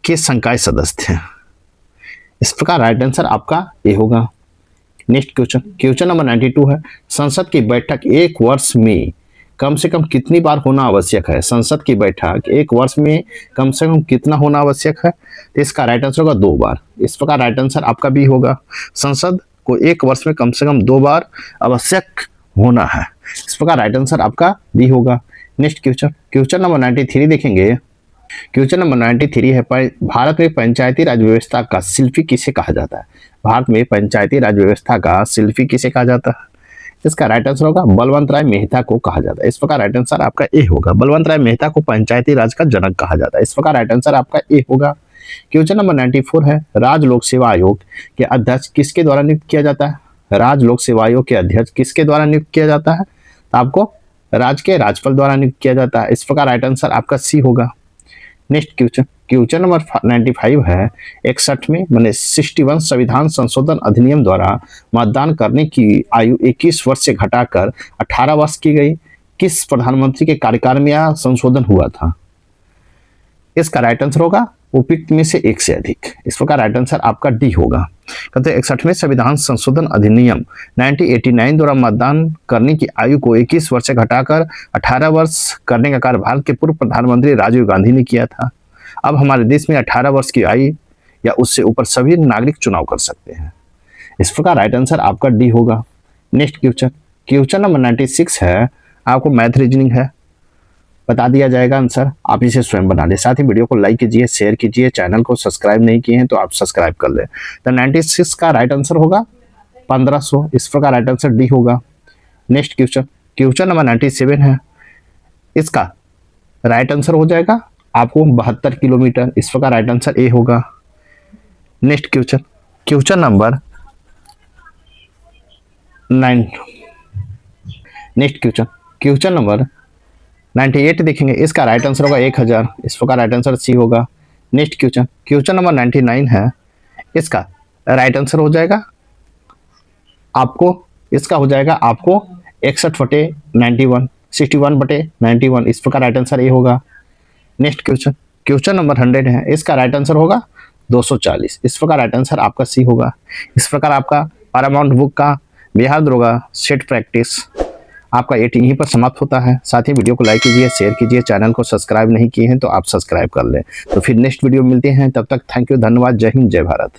के संकाय सदस्य थे। इस प्रकार राइट आंसर आपका ए होगा। नेक्स्ट क्वेश्चन नंबर 92 है, संसद की बैठक एक वर्ष में कम से कम कितनी बार होना आवश्यक है? संसद की बैठक एक वर्ष में कम से कम कितना होना आवश्यक है? तो इसका राइट आंसर होगा 2 बार। इस प्रकार राइट आंसर आपका भी होगा। संसद को एक वर्ष में कम से कम 2 बार आवश्यक होना है। इस प्रकार राइट आंसर आपका भी होगा। नेक्स्ट क्वेश्चन नंबर 93 देखेंगे। क्वेश्चन नंबर 93 है, भारत में पंचायती राज व्यवस्था का शिल्पी किसे कहा जाता है? भारत में पंचायती राज व्यवस्था का शिल्पी किसे कहा जाता है? इसका राइट आंसर होगा बलवंत राय मेहता को कहा जाता है। इस प्रकार राइट आंसर आपका ए होगा। बलवंत राय मेहता को पंचायती राज का जनक कहा जाता है। इस प्रकार राइट आंसर आपका ए होगा। क्वेश्चन नंबर 94 है, राज्य लोक सेवा आयोग के अध्यक्ष किसके द्वारा नियुक्त किया जाता है? राज्य लोक सेवा आयोग के अध्यक्ष किसके द्वारा नियुक्त किया जाता है? तो आपको राज्य के राज्यपाल द्वारा नियुक्त किया जाता है। इस प्रकार राइट आंसर आपका सी होगा। नेक्स्ट क्वेश्चन नंबर 95 है, 61 में मैंने 61 संविधान संशोधन अधिनियम द्वारा मतदान करने की आयु 21 वर्ष से घटाकर 18 वर्ष की गई। किस प्रधानमंत्री के कार्यकाल में यह संशोधन हुआ था? इसका राइट आंसर होगा उपयुक्त में से एक से अधिक। इस प्रकार राइट आंसर आपका डी होगा। कहते हैं 61वें संविधान संशोधन अधिनियम 1989 द्वारा मतदान करने की आयु को 21 वर्ष से घटाकर 18 वर्ष करने का कार्य भारत के पूर्व प्रधानमंत्री राजीव गांधी ने किया था। अब हमारे देश में 18 वर्ष की आयु या उससे ऊपर सभी नागरिक चुनाव कर सकते हैं। इस प्रकार राइट आंसर आपका डी होगा। नेक्स्ट क्वेश्चन नंबर 96 है, आपको मैथ रीजनिंग है, बता दिया जाएगा आंसर, आप इसे स्वयं बना लें। साथ ही वीडियो को लाइक कीजिए, शेयर कीजिए, चैनल को सब्सक्राइब नहीं किए हैं तो आप सब्सक्राइब कर लें। तो 96 का राइट आंसर होगा 1500। इस प्रकार राइट आंसर डी होगा। नेक्स्ट क्वेश्चन नंबर 97 है, इसका राइट आंसर हो जाएगा आपको 72 किलोमीटर। इस प्रकार राइट आंसर ए होगा। Next question number 9। Next question number 98 देखेंगे। इसका राइट आंसर होगा 1000। इस प्रकार राइट आंसर सी होगा। नेक्स्ट क्वेश्चन नंबर 99 है, इसका राइट आंसर हो जाएगा आपको 61/91, 61/91। इस प्रकार राइट आंसर ए होगा। नेक्स्ट क्वेश्चन नंबर 100 है, इसका राइट आंसर होगा 240। इस प्रकार राइट आंसर आपका सी होगा। इस प्रकार आपका पैरामाउंट बुक का बिहार दरोगा सेट प्रैक्टिस आपका यहीं पर समाप्त होता है। साथ ही वीडियो को लाइक कीजिए, शेयर कीजिए, चैनल को सब्सक्राइब नहीं किए हैं तो आप सब्सक्राइब कर लें। तो फिर नेक्स्ट वीडियो मिलते हैं, तब तक थैंक यू, धन्यवाद, जय हिंद, जय भारत।